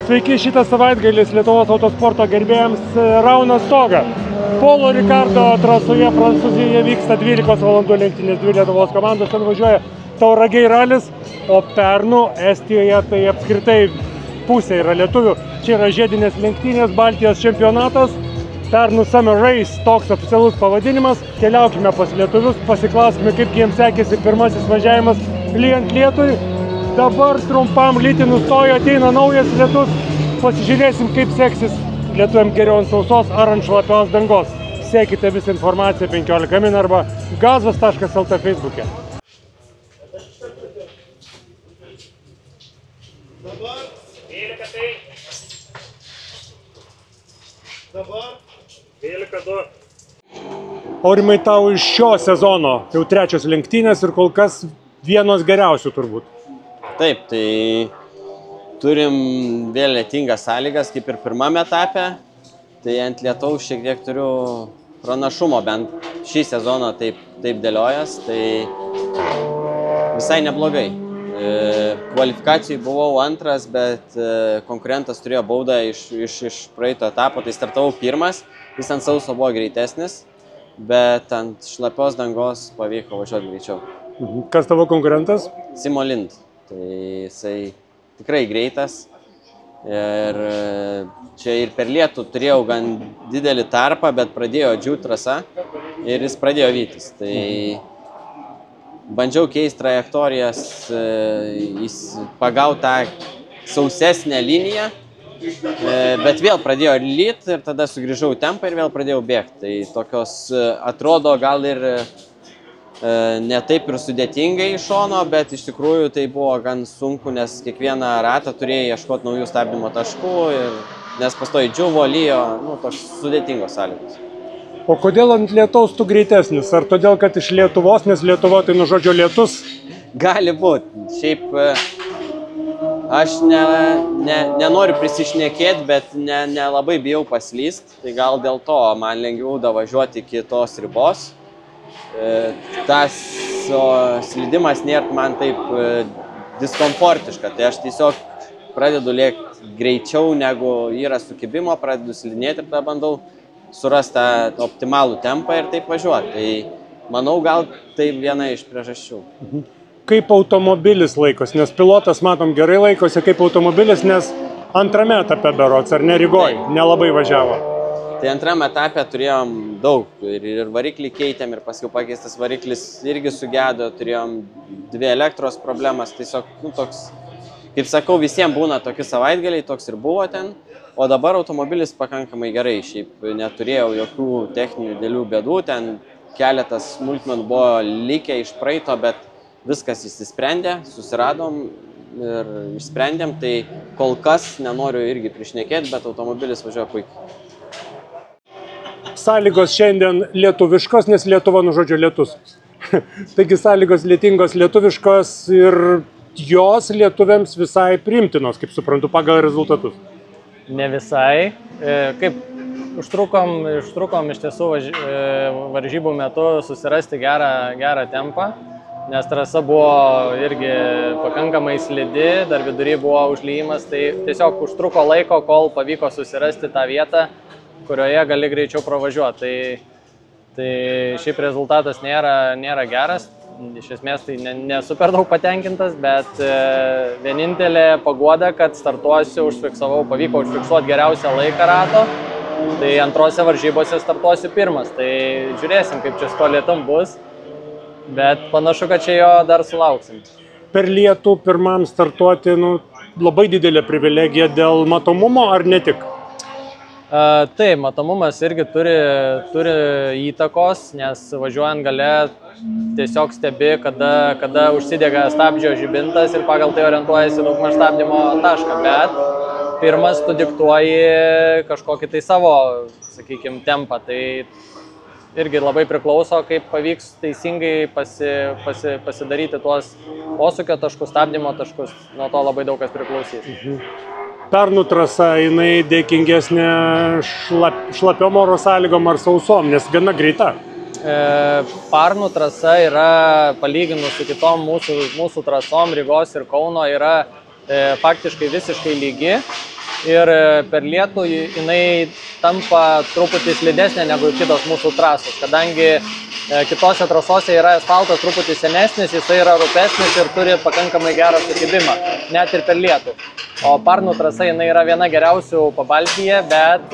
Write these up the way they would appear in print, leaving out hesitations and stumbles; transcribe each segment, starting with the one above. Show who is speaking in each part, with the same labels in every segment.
Speaker 1: Sveiki, šitas savaitgalis Lietuvos autosporto gerbėjams rauna stogą. Polo Ricardo trasoje Prancūzijoje vyksta 12 valandų lenktynės, 2 Lietuvos komandos, ten važiuoja Tauragiai ralis, o Pernų Estijoje tai apskritai pusė yra lietuvių. Čia yra žiedinės lenktynės, Baltijos čempionatas, Pernų Summer Race, toks oficialus pavadinimas. Keliaukime pas lietuvius, pasiklausime, kaip jiems sekėsi pirmasis važiavimas lyjant lietui. Dabar trumpam lyti nustojo, ateina naujas lietus. Pasižiūrėsim, kaip seksis lietuviam geriau ant sausos ar ant šlapios dangos. Sekite visą informaciją 15 min arba gazas.lt Facebook'e.
Speaker 2: Dabar 12-2.
Speaker 1: Aurimai, tau iš šio sezono jau trečios lenktynės ir kol kas vienos geriausių turbūt.
Speaker 3: Taip, tai turim vėl lietingas sąlygas, kaip ir pirmame etape. Tai ant lietaus šiek tiek turiu pranašumo, bent šį sezoną taip dėliojas, tai visai neblogai. Kvalifikacijai buvau antras, bet konkurentas turėjo baudą iš praeito etapo, tai startavau pirmas, jis ant sauso buvo greitesnis, bet ant šlapios dangos pavyko važiuoti greičiau.
Speaker 1: Kas tavo konkurentas?
Speaker 3: Simo Lind, tai jisai tikrai greitas ir čia ir per lietų turėjau gan didelį tarpą, bet pradėjo džiūt trasa ir jis pradėjo vytis. Tai bandžiau keisti trajektorijas, pagauti tą sausesnę liniją, bet vėl pradėjo lyt ir tada sugrįžau į tempą ir vėl pradėjau bėgti. Tai tokios atrodo gal ir ne taip ir sudėtingai iš šono, bet iš tikrųjų tai buvo gan sunku, nes kiekvieną ratą turėjai ieškoti naujų stabdymo taškų, nes pastoji džiuvo, lyjo, toks sudėtingos sąlygos.
Speaker 1: O kodėl ant lietaus tu greitesnis? Ar todėl, kad iš Lietuvos, nes Lietuva tai žodžio lietus?
Speaker 3: Gali būti. Šiaip aš nenoriu prisišnekėti, bet nelabai bijau paslyst. Tai gal dėl to man lengviau važiuoti iki tos ribos. Tas slydimas nėra man taip diskomfortiška. Tai aš tiesiog pradedu lėkti greičiau negu yra sukibimo, pradedu slidinėti ir tada bandau surasti tą optimalų tempą ir taip važiuoti. Tai manau, gal tai viena iš priežasčių.
Speaker 1: Kaip automobilis laikosi? Nes pilotas, matom, gerai laikosi, kaip automobilis, nes antrame etape berods, ar ne Rygoj, nelabai važiavo.
Speaker 3: Tai antrame etape turėjom daug ir variklį keitėm ir paskui pakeistas variklis irgi sugedo, turėjom 2 elektros problemas, tiesiog toks, kaip sakau, visiems būna tokie savaitgaliai, toks ir buvo ten. O dabar automobilis pakankamai gerai, šiaip neturėjau jokių techninių dėlių bėdų, ten keletas smulkmenų buvo likę iš praeito, bet viskas išsisprendė, susiradom ir išsprendėm, tai kol kas nenoriu irgi prišnekėti, bet automobilis važiuoja puikiai.
Speaker 1: Sąlygos šiandien lietuviškos, nes Lietuva žodžio lietus. Taigi sąlygos lietingos lietuviškos ir jos lietuviams visai priimtinos, kaip suprantu, pagal rezultatus.
Speaker 4: Ne visai. Kaip užtrukom iš tiesų varžybų metu susirasti gerą tempą, nes trasa buvo irgi pakankamai slidi, dar vidury buvo užlijimas, tai tiesiog užtruko laiko, kol pavyko susirasti tą vietą, kurioje gali greičiau pravažiuoti. Tai šiaip rezultatas nėra geras. Iš esmės tai nesu per daug patenkintas, bet vienintelė paguoda, kad startuosiu, pavyko užfiksuoti geriausią laiką rato, tai antrose varžybose startuosiu pirmas. Tai žiūrėsim, kaip čia su to lietum bus, bet panašu, kad čia jo dar sulauksim.
Speaker 1: Per lietų pirmam startuoti labai didelė privilegija dėl matomumo, ar ne tik?
Speaker 4: Taip, matomumas irgi turi įtakos, nes važiuojant gale tiesiog stebi, kada užsidega stabdžio žibintas ir pagal tai orientuojasi daugmaž stabdymo tašką, bet pirmas tu diktuoji kažkokį tai savo, sakykime, tempą, tai irgi labai priklauso, kaip pavyks teisingai pasidaryti tuos posūkio taškus, stabdymo taškus, nuo to labai daug kas priklausys.
Speaker 1: Pernų trasa, jinai dėkingesnė šlapiom oro sąlygom ar sausom, nes gana greita.
Speaker 4: Pernų trasa yra, palyginus su kitom mūsų trasom, Rygos ir Kauno, yra faktiškai visiškai lygi. ir per lietų jinai tampa truputį slidesnė negu kitos mūsų trasos, kadangi kitose trasose yra asfaltas truputį senesnis, jisai yra rupesnis ir turi pakankamai gerą sukibimą, net ir per lietų. O Parnų trasa jinai yra viena geriausių Pabaltyje, bet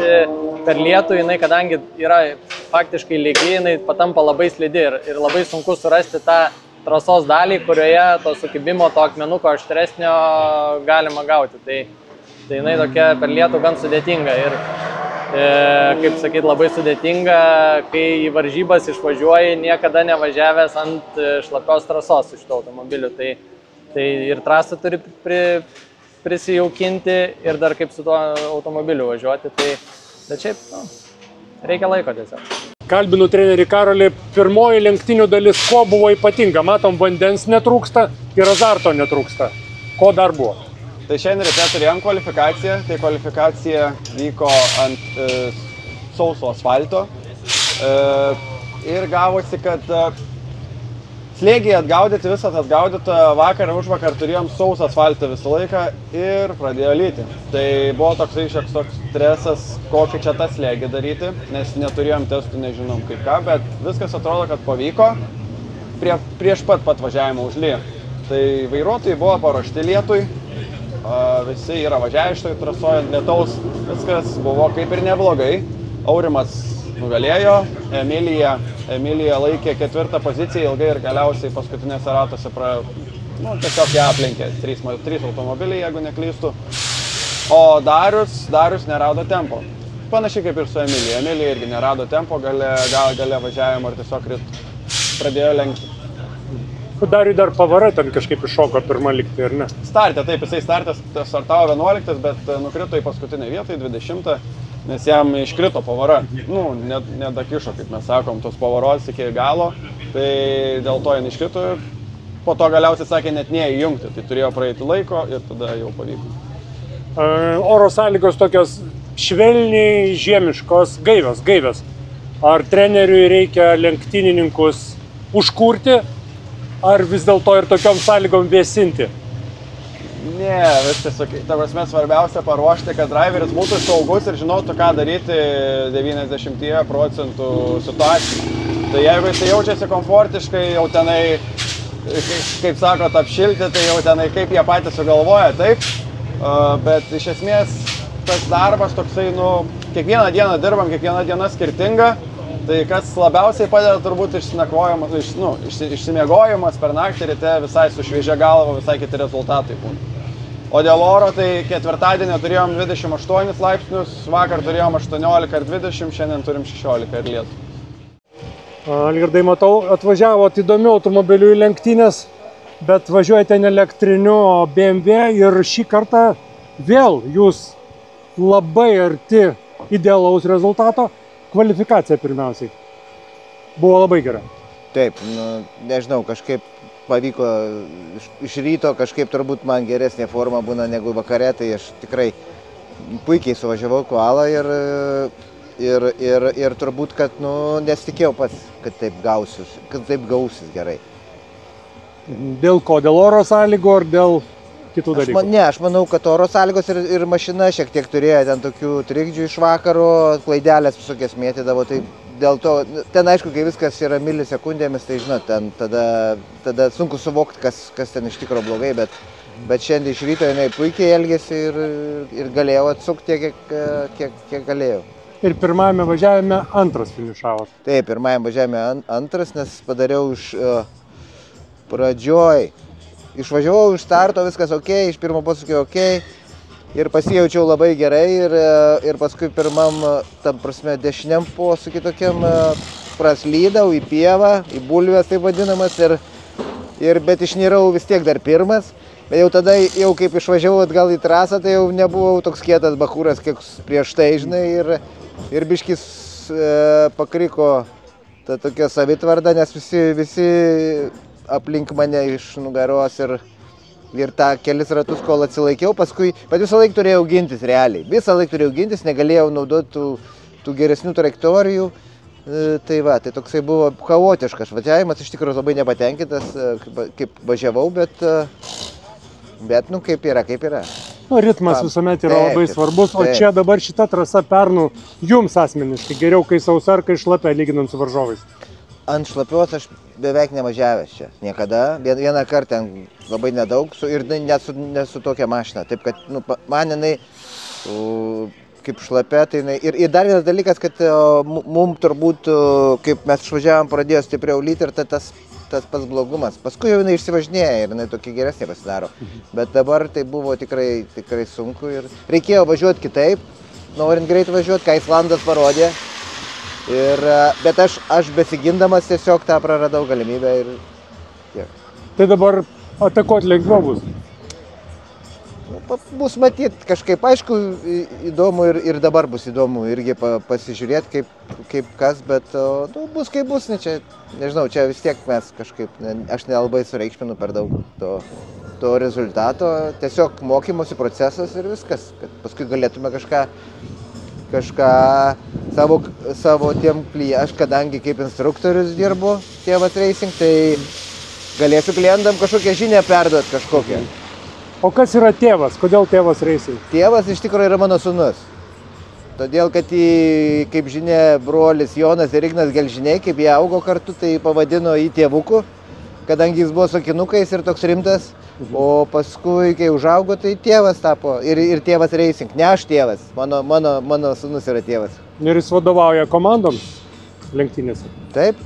Speaker 4: per lietų jinai, kadangi yra faktiškai lygi, jinai patampa labai slidi ir labai sunku surasti tą trasos dalį, kurioje to sukibimo, to akmenuko aštresnio galima gauti. Tai jinai tokia per lietų gan sudėtinga ir, kaip sakyt, labai sudėtinga, kai į varžybas išvažiuoji niekada nevažiavęs ant šlapios trasos iš to automobilių. Tai ir trasą turi prisijaukinti ir dar kaip su tuo automobiliu važiuoti. Bet šiaip, reikia laiko tiesiog.
Speaker 1: Kalbinu trenerį Karolį, pirmoji lenktynių dalis kuo buvo ypatinga? Matom, vandens netrūksta ir azarto netrūksta. Ko dar buvo?
Speaker 5: Tai šiandien ryte turėjom kvalifikaciją, tai kvalifikacija vyko ant sauso asfalto ir gavosi, kad slėgiai atgaudyti, visas atgaudyta, vakar ir užvakar turėjom sausą asfaltą visą laiką ir pradėjo lyti. Tai buvo toksai toks stresas, kokį čia tą slėgį daryti, nes neturėjom testų, nežinom kaip ką, bet viskas atrodo, kad pavyko prieš pat važiavimą užlyja. Tai vairuotojai buvo paruošti lietui. Visi yra važiavę šitoj trasoje ant lietaus, viskas buvo kaip ir neblogai. Aurimas nugalėjo, Emilija laikė 4. poziciją ilgai ir galiausiai paskutinėse ratose tiesiog ją aplenkė 3 automobiliai, jeigu neklystu. O Darius nerado tempo. Panašiai kaip ir su Emilija. Emilija irgi nerado tempo gale važiavimo ir tiesiog pradėjo lenkti.
Speaker 1: Dariui dar pavara ten kažkaip iššoko pirmą lygtį, ar ne?
Speaker 5: Startė, taip, jisai startavo 11, bet nukrito į paskutinę vietą, į 20, nes jam iškrito pavara. Nedakišo, kaip mes sakom, tos pavaros iki galo, tai dėl to jie iškrito ir po to galiausiai sakė net neįjungti, tai turėjo praeiti laiko ir tada jau pavyko.
Speaker 1: Oro sąlygos tokios švelniai žiemiškos, gaivios. Ar treneriui reikia lenktynininkus užkurti? Ar vis dėlto ir tokiom sąlygom vėsinti?
Speaker 5: Ne, viskas, ta prasme, svarbiausia paruošti, kad driveris būtų saugus ir žinotų, ką daryti 90% situacijų. Tai jeigu jis jaučiasi komfortiškai, jau tenai, kaip sakot, apšilti, tai jau tenai kaip jie patys sugalvoja, taip. Bet iš esmės tas darbas toksai, kiekvieną dieną dirbam, kiekviena diena skirtinga. Tai kas labiausiai padeda turbūt išsimiegojimas per naktį ryte visai su šviežia galva, visai kiti rezultatai būna. O dėl oro, tai ketvirtadienį turėjom 28 laipsnius, vakar turėjom 18 ir 20, šiandien turim 16 ir lietų.
Speaker 1: Algirdai, matau, atvažiavot įdomių automobilių į lenktynės, bet važiuojate ne elektriniu, o BMW ir šį kartą vėl jūs labai arti idealaus rezultato. Kvalifikacija pirmiausiai buvo labai gera.
Speaker 6: Taip, nežinau, kažkaip pavyko iš ryto, kažkaip turbūt man geresnė forma būna negu vakare, tai aš tikrai puikiai suvažiavau koalą ir turbūt, kad nesitikėjau pats, kad taip gausis gerai.
Speaker 1: Dėl ko? Dėl oro sąlygų ar dėl kitų dalykų?
Speaker 6: Aš manau, kad oro sąlygos ir mašina šiek tiek turėjo ten tokių trikdžių iš vakaro, klaidelės visokias mėtydavo, tai dėl to, ten aišku, kai viskas yra milisekundėmis, tai žinot, tada sunku suvokti, kas ten iš tikro blogai, bet šiandien iš ryto jinai puikiai elgėsi ir galėjau atsukti kiek galėjau.
Speaker 1: Ir pirmajame važiavime antras finišavot?
Speaker 6: Taip, pirmajame važiavime antras, nes padariau iš pradžioj. Išvažiavau iš starto, viskas ok, iš pirmo posūkio ok ir pasijaučiau labai gerai ir paskui pirmam, tam prasme, dešiniam posūkį tokiam praslydau į pievą, į bulves taip vadinamas bet išnirau vis tiek dar pirmas. Bet jau tada, kaip išvažiavau atgal į trasą, tai jau nebuvau toks kietas bachūras, kiek prieš tai, žinai, ir biškis pakriko ta tokia savitvarda, nes visi aplink mane iš nugaros ir tą kelis ratus, kol atsilaikiau, paskui, bet visą laiką turėjau gintis realiai. Visą laiką turėjau gintis, negalėjau naudoti tų geresnių trajektorijų. Tai toksai buvo chaotiškas važiavimas, iš tikrųjų labai nepatenkintas, kaip važiavau, bet kaip yra.
Speaker 1: Ritmas visuomet yra labai svarbus, o čia dabar šita trasa pernų jums asmeniškai geriau, kai sausa ar kai šlapia, lyginant su varžovais?
Speaker 6: Ant šlapios aš beveik nemažiavęs čia, niekada. Vieną kartą labai nedaug ir net su tokia mašina. Taip kad man jinai kaip šlapia, tai jinai... Ir dar vienas dalykas, kad mum turbūt, kaip mes išvažiavom, pradėjo stipriau lyti ir tas pats blogumas. Paskui jau jinai išsivažinėja ir jinai tokia geresnė pasidaro. Bet dabar tai buvo tikrai sunku ir reikėjo važiuoti kitaip, norint greit važiuoti, ką Islandas parodė. Bet aš besigindamas tiesiog tą praradau galimybę ir tiek.
Speaker 1: Tai dabar atakuoti lengviau bus?
Speaker 6: Bus matyti kažkaip, aišku, įdomu ir dabar bus įdomu irgi pasižiūrėti, kaip kas, bet bus kaip bus, nežinau, čia vis tiek mes kažkaip, aš nelabai sureikšminu per daug to rezultato, tiesiog mokymosi procesas ir viskas, kad paskui galėtume kažką savo tiem klientam, aš kadangi kaip instruktorius dirbu Tėvas Racing, tai galėsiu klientam kažkokią žinią perduoti kažkokią.
Speaker 1: O kas yra tėvas? Kodėl Tėvas Racing?
Speaker 6: Tėvas iš tikrųjų yra mano sūnus. Todėl, kad kaip žinia, brolis Jonas ir Ignas Gelžiniai, kaip jie augo kartu, tai pavadino jį tėvuku, kadangi jis buvo su akinukais ir toks rimtas. O paskui, kai užaugo, tai tėvas tapo ir Tėvas Racing. Ne aš tėvas, mano sūnus yra tėvas.
Speaker 1: Ir jis vadovauja komandoms lenktynėse?
Speaker 6: Taip.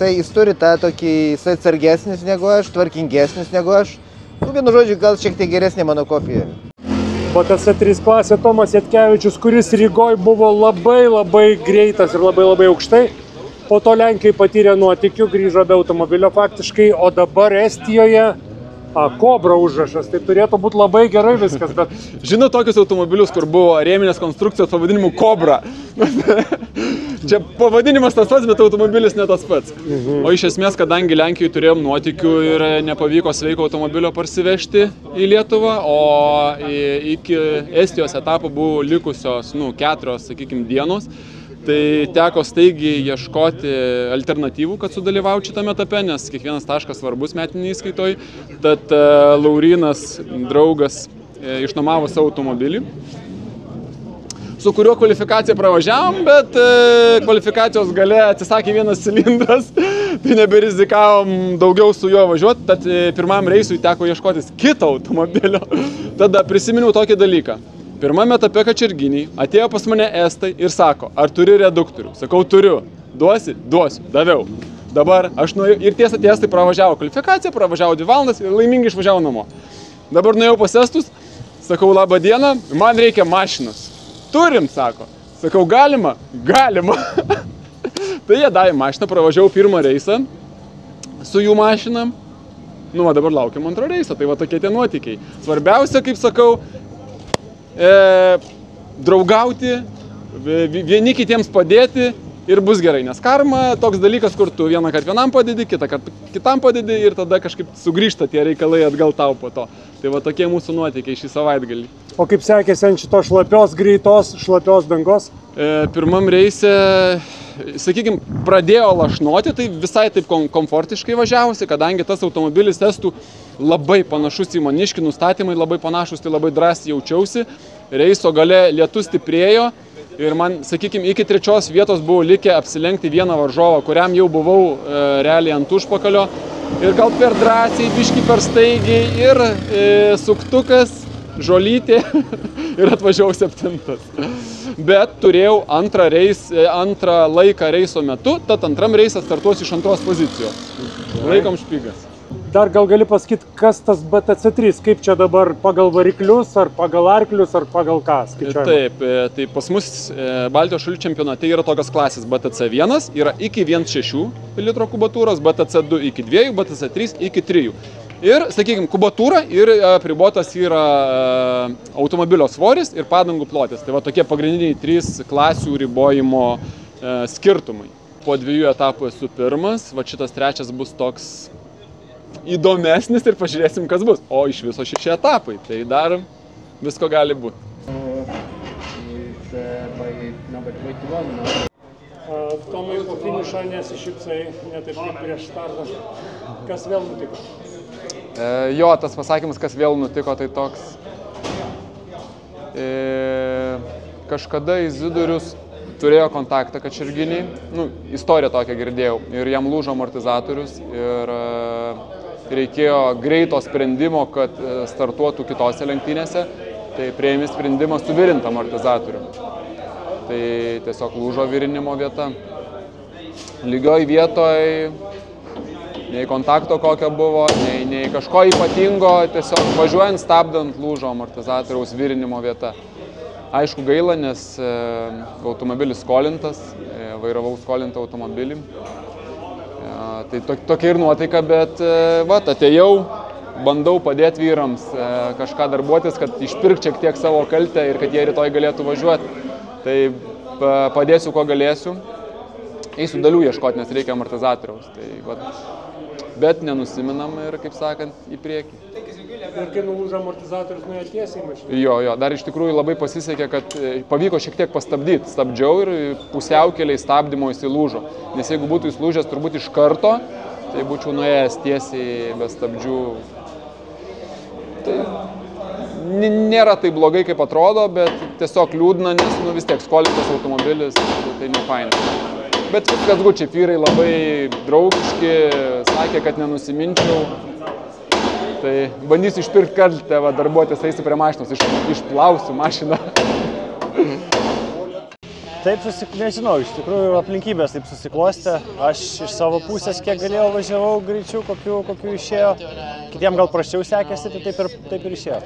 Speaker 6: Jis turi tą tokį, jis atsargesnis negu aš, tvarkingesnis negu aš. Vienu žodžiu, gal šiek tiek geresnė mano kopija.
Speaker 1: BTC 3 klasė Tomas Jatkevičius, kuris Rygoj buvo labai greitas ir labai aukštai. Po to Lenkijoje patyrė nuotykių, grįžo be automobilio faktiškai, o dabar Estijoje Kobra užrašas. Tai turėtų būti labai gerai viskas, bet...
Speaker 5: Žinau tokius automobilius, kur buvo rėminės konstrukcijos pavadinimu Kobra. Čia pavadinimas tas pats, bet automobilis ne tas pats. O iš esmės, kadangi Lenkijoje turėjom nuotykių ir nepavyko sveiko automobilio parsivežti į Lietuvą, o iki Estijos etapo buvo likusios 4, sakykime, dienos, tai teko staigiai ieškoti alternatyvų, kad sudalyvaučiau šitame etape, nes kiekvienas taškas svarbus metiniai įskaitoj. Tad Laurynas, draugas, išnuomavo savo automobilį, su kuriuo kvalifikaciją pravažiavom, bet kvalifikacijos gale atsisakė vienas cilindras, tai neberizikavom daugiau su juo važiuoti, tad pirmam reisui teko ieškotis kito automobilio. Tada prisiminiau tokį dalyką. Pirmame etape Kačerginėj atėjo pas mane estai ir sako, ar turi reduktorių? Sakau, turiu. Duosi? Duosiu. Daviau. Dabar aš nuėjau ir tiesa, tie estai pravažiavo kvalifikaciją, pravažiavo 2 valandas ir laimingai išvažiavo namo. Dabar nuėjau pas estus, sakau, labą dieną, man reikia mašinos. Turim, sako. Sakau, galima? Galima. Tai jie davė mašiną, pravažiavau pirmą reisą su jų mašinam. Dabar laukiam antro reisą, tai va tokie tie nuotykiai. Svarbiausia, kaip sakau, draugauti, vieni kitiems padėti ir bus gerai, nes karma toks dalykas, kur tu vieną kartą vienam padedi, kitą kartą kitam padedi ir tada kažkaip sugrįžta tie reikalai atgal tau po to. Tai va tokie mūsų nuotykiai šį savaitgalį.
Speaker 1: O kaip sekėsi ant šitos šlapios dangos?
Speaker 5: Pirmam reise, sakykime, pradėjo lašnoti, tai visai taip komfortiškai važiavusi, kadangi tas automobilis estų labai panašus į maniškį, nustatymai labai panašus, tai labai drąsiai jaučiausi. Reiso gale lietus stiprėjo ir man, sakykime, iki 3 vietos buvo likę apsilenkti vieną varžovą, kuriam jau buvau realiai ant užpakalio. Ir gal per drąsiai, biškį per staigiai ir suktukas, žolytė ir atvažiavau 7. Bet turėjau antrą laiką reiso metu, tad antram reisą startuosiu iš 2 pozicijos. Laikom špigas.
Speaker 1: Dar gal gali pasakyti, kas tas BTC 3, kaip čia dabar pagal variklius, ar pagal arklius, ar pagal ką skaičiuojama?
Speaker 5: Taip, tai pas mus Baltijos šalių čempionate yra tokios klasės BTC 1, yra iki 1,6 litro kubatūros, BTC 2 iki 2, BTC 3 iki 3. Ir, sakykime, kubatūra ir apribotas yra automobilio svoris ir padangų plotis. Tai va tokie pagrindiniai 3 klasių ribojimo skirtumai. Po 2 etapų esu pirmas, va šitas 3 bus toks įdomesnis ir pažiūrėsim, kas bus. O iš viso 6 etapai, tai dar visko gali būti.
Speaker 1: Tomai, po finišo nesišypsai, ne taip kaip prieš startą. Kas vėl nutiko?
Speaker 5: Jo, tas pasakymas, kas vėl nutiko, tai toks
Speaker 7: kažkada Izidorius turėjo kontaktą kačerginį, istoriją tokią girdėjau, ir jam lūžo amortizatorius ir reikėjo greito sprendimo, kad startuotų kitose lenktynėse, tai priėmė sprendimą suvirinti amortizatorių. Tai tiesiog lūžo virinimo vieta. Lygioj vietoj, nei kontakto kokio buvo, nei kažko ypatingo, tiesiog važiuojant, stabdant lūžo amortizatoriaus virinimo vieta. Aišku gaila, nes automobilis skolintas, vairavau skolintą automobilį. Tai tokia ir nuotaika, bet atėjau, bandau padėti vyrams kažką darbuotis, kad išpirkti šiek tiek savo kaltę ir kad jie rytoj galėtų važiuoti. Tai padėsiu, ko galėsiu. Eisiu dalių ieškoti, nes reikia amortizatoriaus. Bet nenusiminam ir, kaip sakant, į priekį.
Speaker 1: Ir kai nulūžo amortizatorius, nuėjo tiesiai į mašiną?
Speaker 7: Jo, dar iš tikrųjų labai pasisekė, kad pavyko šiek tiek pastabdyti. Stabdžiau ir pusiaukeliai stabdymo įsilūžo. Nes jeigu būtų įsilūžęs turbūt iš karto, tai būčiau nuėjęs tiesiai be stabdžių. Tai nėra tai blogai, kaip atrodo, bet tiesiog liūdna, nes vis tiek skolintas automobilis, tai ne faina. Bet viskas gučiai, vyrai labai draugiški, sakė, kad nenusiminčiau. Tai bandysiu išpirkti kaltę, darbuotis, eisiu prie mašinos, išplausiu mašiną.
Speaker 2: Taip, nežinau, iš tikrųjų aplinkybės taip susiklostė. Aš iš savo pusės, kiek galėjau, važiavau greičiau, kokiu išėjo. Kitiem gal prasčiau sekėsi, tai taip ir išėjo.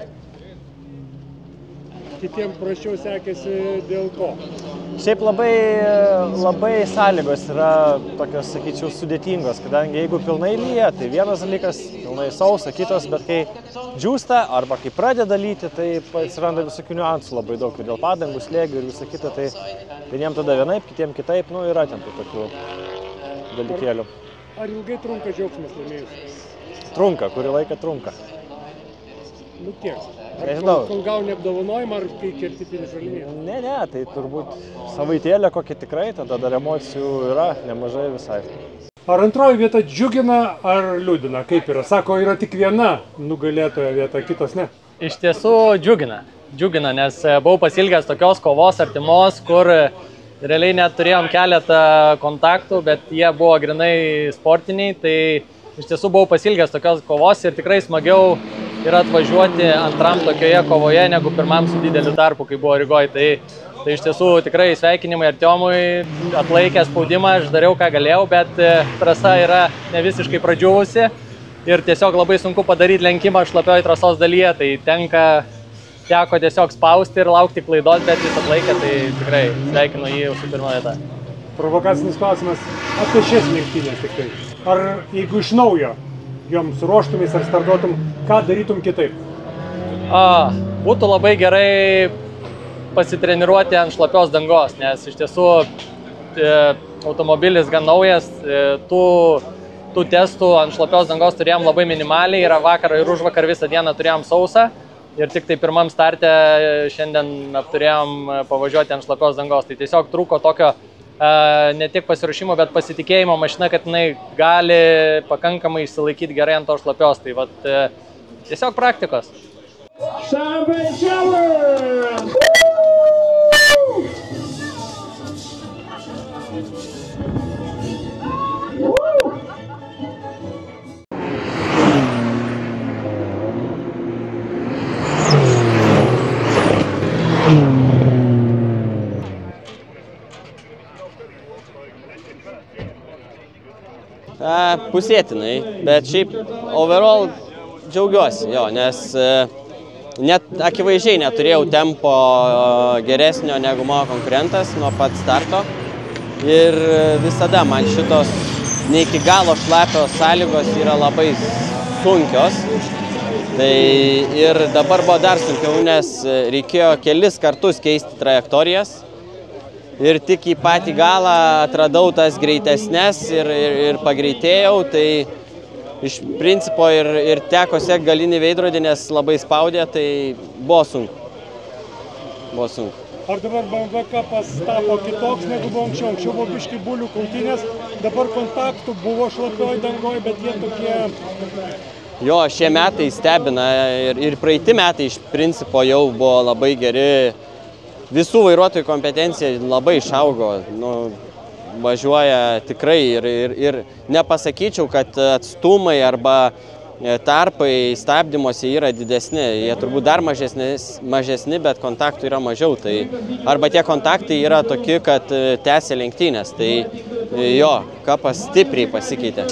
Speaker 1: Kitiem prasčiau sekėsi dėl ko?
Speaker 2: Šiaip labai sąlygos yra tokios, sakyčiau, sudėtingos, kadangi jeigu pilnai lyja, tai vienas dalykas, pilnai sausa, kitas, bet kai džiūsta arba kai pradeda lyti, tai atsiranda visokių niuansų labai daug ir dėl padangų, slėgių ir visą kitą, tai vieniem tada vienaip, kitiem kitaip, yra ten tokių dalykėlių.
Speaker 1: Ar ilgai trunka džiaugsmas laimėjus?
Speaker 2: Trunka, kurį laiką trunka.
Speaker 1: Kiek?
Speaker 2: Nežinau.
Speaker 1: Kol gauni apdovanojimą, ar kai kerti finišo liniją?
Speaker 2: Ne, tai turbūt savaitėlę kokia tikrai, tada dar emocijų yra nemažai visai.
Speaker 1: Ar antroji vieta džiugina, ar liūdina? Kaip yra? Sako, yra tik viena nugalėtoja vieta, kitos ne.
Speaker 4: Iš tiesų džiugina. Džiugina, nes buvau pasilgęs tokios kovos artimos, kur realiai net turėjom keletą kontaktų, bet jie buvo grinai sportiniai, tai iš tiesų buvau pasilgęs tokios kovos ir tikrai smagiau yra atvažiuoti antram tokioje kovoje, negu pirmam su dideliu tarpu, kai buvo Rygoj. Tai iš tiesų tikrai sveikinimai Artiomui, atlaikė spaudimą, aš dariau ką galėjau, bet trasa yra ne visiškai pradžiūvusi ir tiesiog labai sunku padaryti lenkimą šlapioj trasos dalyje, tai teko tiesiog spausti ir laukti klaidos, bet jis atlaikė, tai tikrai sveikinu jį su pirma vieta.
Speaker 1: Provokacinis klausimas apie šias lenktynės tik tai. Ar jeigu iš naujo joms ruoštumės ar startuotum, ką darytum kitaip?
Speaker 4: Būtų labai gerai pasitreniruoti ant šlapios dangos, nes iš tiesų automobilis gan naujas, tų testų ant šlapios dangos turėjom labai minimaliai, ir vakar ir užvakar visą dieną turėjom sausą ir tik tai pirmam starte šiandien apturėjom pavažiuoti ant šlapios dangos. Tai tiesiog trūko tokio ne tik pasiruošimo, bet pasitikėjimo mašina, kad jinai gali pakankamai išsilaikyti gerai ant to šlapios. Tai tiesiog praktikos.
Speaker 3: Pusėtinai, bet šiaip overall džiaugiuosi, nes net akivaizdžiai neturėjau tempo geresnio negu mano konkurentas nuo pat starto ir visada man šitos ne iki galo šlapios sąlygos yra labai sunkios. Tai ir dabar buvo dar sunkiau, nes reikėjo kelis kartus keisti trajektorijas. Ir tik į patį galą atradau tas greitesnės ir pagreitėjau, tai iš principo ir teko sekti galinį veidrodį, nes labai spaudė, tai buvo sunku.
Speaker 1: Ar dabar BMW Cupas tapo kitoks negu buvo anksčiau? Anksčiau buvo biški bulių kautynės, dabar kontaktų buvo šlapioj dangoj, bet jie tokie
Speaker 3: Jo, šie metai stebina ir praeiti metai iš principo jau buvo labai geri. Visų vairuotojų kompetencija labai išaugo. Nu, važiuoja tikrai ir nepasakyčiau, kad atstumai arba tarpai stabdymuose yra didesni. Jie turbūt dar mažesni, bet kontaktų yra mažiau. Tai arba tie kontaktai yra tokie, kad tęsia lenktynės. Tai jo, kapas stipriai pasikeitė.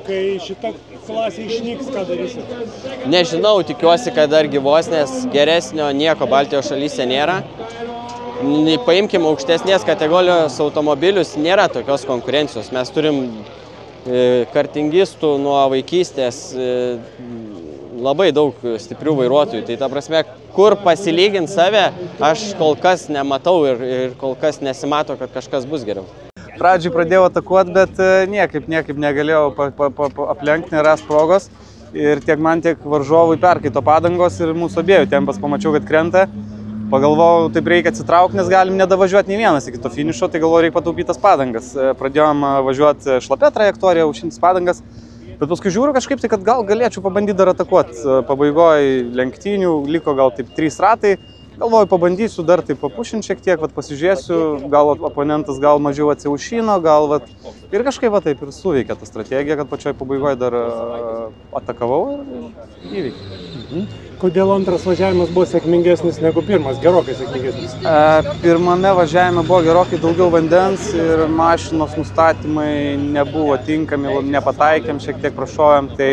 Speaker 1: Kai šita klasė išnyks, ką darysit?
Speaker 3: Nežinau, tikiuosi, kad dar gyvos, nes geresnio nieko Baltijos šalyse nėra. Paimkime aukštesnės kategorijos automobilius, nėra tokios konkurencijos. Mes turim kartingistų nuo vaikystės, labai daug stiprių vairuotojų. Tai ta prasme, kur pasilyginti save, aš kol kas nematau ir kol kas nesimato, kad kažkas bus geriau.
Speaker 8: Pradžiai pradėjau atakuoti, bet niekaip negalėjau aplenkti, neras progos. Ir tiek man, tiek varžovui perkaito padangos ir mūsų abiejų tempas pamačiau, kad krenta. Pagalvojau, taip reikia atsitraukti, nes galim nedavažiuoti nei vienas iki to finišo, tai galvoju, reikia pataupyti tas padangas. Pradėjom važiuoti šlapia trajektorija, užšintis padangas. Bet paskui žiūriu kažkaip tai, kad gal galėčiau pabandyti dar atakuoti. Pabaigoje lenktynių liko gal taip 3 ratai. Galvoju, pabandysiu dar taip papušinti šiek tiek, pasižiūrėsiu, gal oponentas gal mažiau atsiaušino, gal ir kažkaip taip ir suveikė ta strategija, kad pačioj pabaigoje dar atakavau ir įveikė.
Speaker 1: Kodėl antras važiavimas buvo sėkmingesnis negu pirmas, gerokai sėkmingesnis?
Speaker 8: Pirmame važiavime buvo gerokai daugiau vandens ir mašinos nustatymai nebuvo tinkami, nepataikėm, šiek tiek prašojom, tai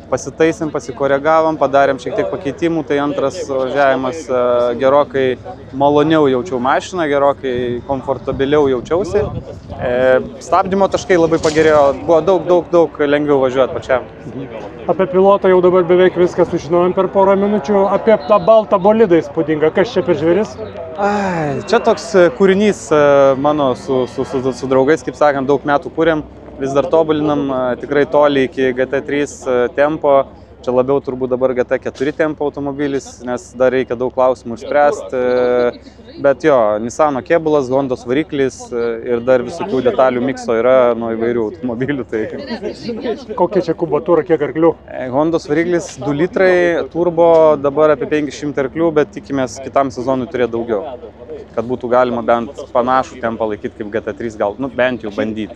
Speaker 8: pasitaisėm, pasikoregavom, padarėm šiek tiek pakeitimų, tai antras važiavimas gerokai maloniau jaučiau mašiną, gerokai komfortabiliau jaučiausi. Stabdymo taškai labai pagerėjo, buvo daug lengviau važiuoti pačiam.
Speaker 1: Apie pilotą jau dabar beveik viską sužinojom per porą minučių. Apie tą baltą bolidą įspūdingą, kas čia per žvėris?
Speaker 8: Čia toks kūrinys mano su draugais, kaip sakant, daug metų kūrėm. Vis dar tobulinam, tikrai toli iki GT3 tempo. Čia labiau turbūt dabar GT4 tempo automobilis, nes dar reikia daug klausimų išspręsti. Bet jo, Nissano kėbulas, Hondos variklis ir dar visokių detalių mikso yra nuo įvairių automobilių. Tai...
Speaker 1: Kokia čia kubatūra, kiek arklių?
Speaker 8: Hondos variklis 2 litrai, turbo dabar apie 500 arklių, bet tikimės kitam sezonui turėti daugiau. Kad būtų galima bent panašų tempą laikyti kaip GT3, gal bent jau bandyti.